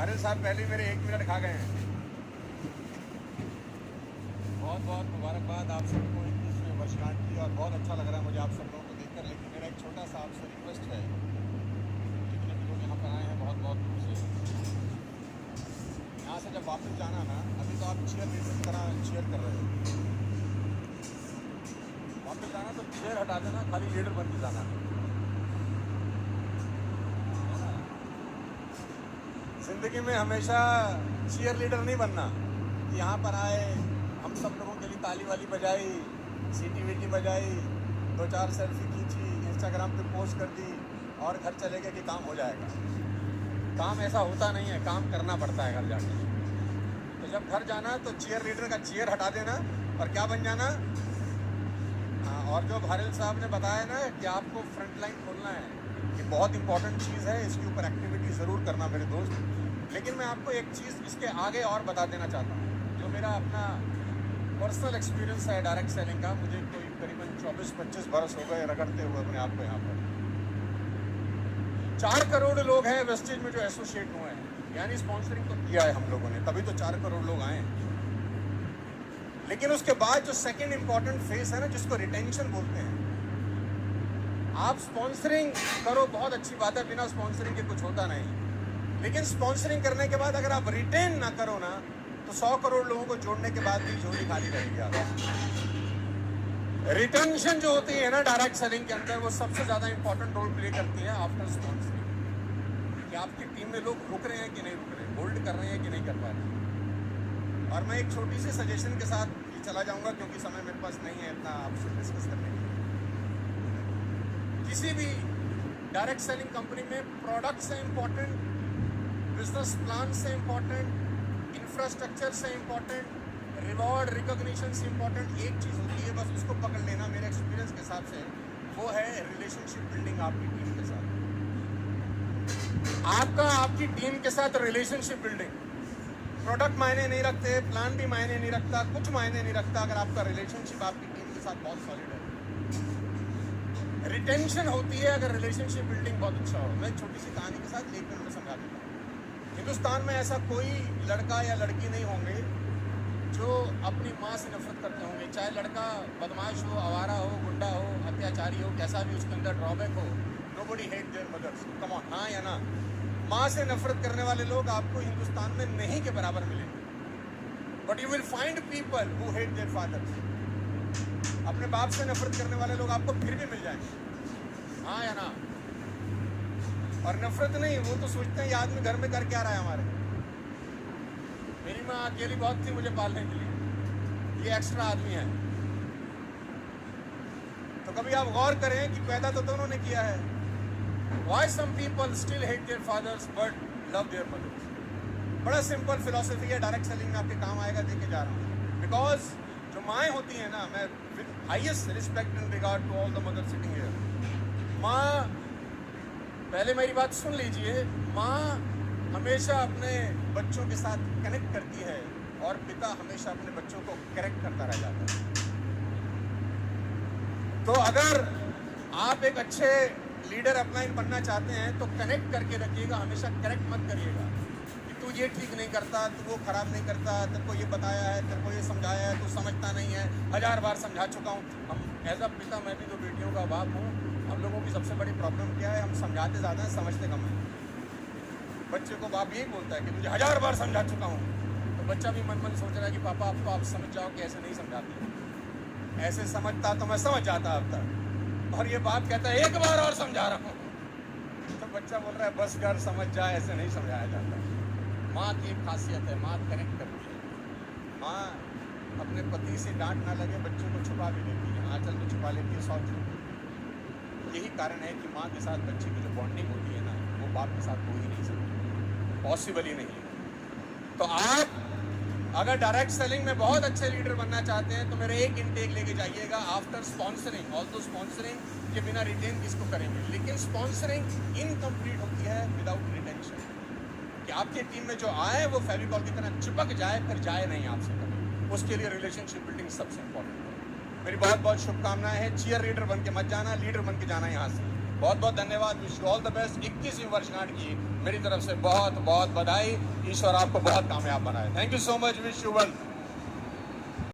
भारत साहब पहले मेरे 1 मिनट खा गए हैं। बहुत बहुत मुबारकबाद आप सबको 21वें वर्षगांठ की, और बहुत अच्छा लग रहा है मुझे आप सब लोगों को देखकर। लेकिन मेरा एक छोटा सा आपसे रिक्वेस्ट है, जितने भी लोग यहाँ पर आए हैं बहुत बहुत दूर से, यहाँ से जब वापस जाना ना, अभी तो आप चेयर लीडर की तरह चेयर कर रहे हो, वापस जाना तो चेयर हटा देना, खाली लीडर बन के जाना। जिंदगी में हमेशा चीयर लीडर नहीं बनना। यहाँ पर आए, हम सब लोगों के लिए ताली वाली बजाई, सीटी वीटी बजाई, 2-4 सेल्फी खींची, इंस्टाग्राम पे पोस्ट कर दी और घर चले गए कि काम हो जाएगा। काम ऐसा होता नहीं है, काम करना पड़ता है घर जाके। तो जब घर जाना तो चीयर लीडर का चीयर हटा देना और क्या बन जाना। हाँ, और जो भारत साहब ने बताया ना कि आपको फ्रंट लाइन खोलना है, ये बहुत इंपॉर्टेंट चीज़ है, इसके ऊपर एक्टिविटी ज़रूर करना मेरे दोस्त। लेकिन मैं आपको एक चीज़ इसके आगे और बता देना चाहता हूँ, जो मेरा अपना पर्सनल एक्सपीरियंस है डायरेक्ट सेलिंग का। मुझे कोई करीबन 24-25 बरस हो गए रगड़ते हुए अपने आप को यहाँ पर। 4 करोड़ लोग हैं वेस्टेज में जो एसोसिएट हुए हैं, यानी स्पॉन्सरिंग तो किया है हम लोगों ने, तभी तो 4 करोड़ लोग आए हैं। लेकिन उसके बाद जो सेकेंड इंपॉर्टेंट फेज है ना, जिसको रिटेंशन बोलते हैं, आप स्पॉन्सरिंग करो, बहुत अच्छी बात है, बिना स्पॉन्सरिंग के कुछ होता नहीं। लेकिन स्पॉन्सरिंग करने के बाद अगर आप रिटेन ना करो ना, तो 100 करोड़ लोगों को जोड़ने के बाद भी झोली खाली रहेगी आप। रिटेंशन जो होती है ना डायरेक्ट सेलिंग के अंदर, वो सबसे ज्यादा इंपॉर्टेंट रोल प्ले करती है आफ्टर स्पॉन्सरिंग, कि आपकी टीम में लोग रुक रहे हैं कि नहीं रुक रहे, होल्ड कर रहे हैं कि नहीं कर पा रहे। और मैं एक छोटी सी सजेशन के साथ चला जाऊंगा, क्योंकि समय मेरे पास नहीं है इतना आपसे डिस्कस करने के लिए। किसी भी डायरेक्ट सेलिंग कंपनी में प्रोडक्ट से इंपॉर्टेंट, बिजनेस प्लान से इंपॉर्टेंट, इंफ्रास्ट्रक्चर से इंपॉर्टेंट, रिवॉर्ड रिकॉग्निशन से इंपॉर्टेंट एक चीज़ होती है, बस उसको पकड़ लेना मेरे एक्सपीरियंस के हिसाब से, वो है रिलेशनशिप बिल्डिंग आपकी टीम के साथ। आपकी टीम के साथ रिलेशनशिप बिल्डिंग। प्रोडक्ट मायने नहीं रखते, प्लान भी मायने नहीं रखता, कुछ मायने नहीं रखता, अगर आपका रिलेशनशिप आपकी टीम के साथ बहुत सॉलिड है। रिटेंशन होती है अगर रिलेशनशिप बिल्डिंग बहुत अच्छा हो। मैं छोटी सी कहानी के साथ 1 मिनट में समझा देता हूँ। हिंदुस्तान में ऐसा कोई लड़का या लड़की नहीं होंगे जो अपनी माँ से नफरत करते होंगे, चाहे लड़का बदमाश हो, आवारा हो, गुंडा हो, अत्याचारी हो, कैसा भी उसके अंदर ड्रॉबैक हो। Nobody hate their mothers, come on, हाँ या ना। माँ से नफरत करने वाले लोग आपको हिंदुस्तान में नहीं के बराबर मिलेंगे। But you will find people who hate their fathers. अपने बाप से नफरत करने वाले लोग आपको फिर भी मिल जाएंगे, हाँ या ना। और नफरत नहीं, वो तो सोचते हैं ये आदमी घर में कर क्या रहा है हमारे। मेरी माँ अकेली बहुत थी मुझे पालने के लिए, ये एक्स्ट्रा आदमी है। तो कभी आप गौर करें कि पैदा तो दोनों ने किया है। Why some people still hate their fathers but love their mothers? बड़ा सिंपल फिलॉसफी है, डायरेक्ट सेलिंग में आपके काम आएगा, देके जा रहा हूँ। बिकॉज जो माएँ होती हैं ना, मैं with highest respect and regard to all the mother sitting here, माँ, पहले मेरी बात सुन लीजिए, माँ हमेशा अपने बच्चों के साथ कनेक्ट करती है और पिता हमेशा अपने बच्चों को करेक्ट करता रह जाता है। तो अगर आप एक अच्छे लीडर अपलाइन बनना चाहते हैं तो कनेक्ट करके रखिएगा, हमेशा करेक्ट मत करिएगा कि तू ये ठीक नहीं करता, तू वो खराब नहीं करता, तेरे को ये बताया है, तेरे को ये समझाया है, तू समझता नहीं है, 1000 बार समझा चुका हूँ। हम एज अ पिता, मैं भी 2 बेटियों का बाप हूँ, हम लोगों की सबसे बड़ी प्रॉब्लम क्या है, हम समझाते ज़्यादा हैं, समझते कम है। बच्चे को बाप यही बोलता है कि तुझे 1000 बार समझा चुका हूँ, तो बच्चा भी मन मन सोच रहा है कि पापा अब तो आप समझ जाओ कि ऐसे नहीं समझाते, ऐसे समझता तो मैं समझ जाता अब तक। और ये बाप कहता है 1 बार और समझा रहा हूँ, तो बच्चा बोल रहा है बस कर, समझ जा, ऐसे नहीं समझाया जाता। माँ की एक खासियत है, माँ कनेक्ट करती है। माँ अपने पति से डांट ना लगे, बच्चों को छुपा भी लेती है, आंचल में छुपा लेती है 100 झूठ। यही कारण है कि माँ के साथ बच्चे की जो बॉन्डिंग होती है ना, वो बाप के साथ हो ही नहीं सकती, पॉसिबल ही नहीं है। तो आप अगर डायरेक्ट सेलिंग में बहुत अच्छे लीडर बनना चाहते हैं तो मेरे एक इनटेक लेके जाइएगा आफ्टर स्पॉन्सरिंग। ऑल्दो स्पॉन्सरिंग के बिना रिटेन किसको करेंगे, लेकिन स्पॉन्सरिंग इनकम्प्लीट होती है विदाउट रिटेंशन, कि आपकी टीम में जो आए वो फेविकॉल की तरह चिपक जाए, फिर जाए नहीं आपसे कभी। उसके लिए रिलेशनशिप बिल्डिंग सबसे इंपॉर्टेंट है। मेरी बहुत बहुत शुभकामनाएं हैं। चीयर लीडर बन के मत जाना, लीडर बन के जाना यहाँ से। बहुत बहुत धन्यवाद। Wish you all the best. 21वीं वर्षगांठ की मेरी तरफ से बहुत बहुत बधाई। ईश्वर आपको बहुत कामयाब बनाए। Thank you so much. Wish you well.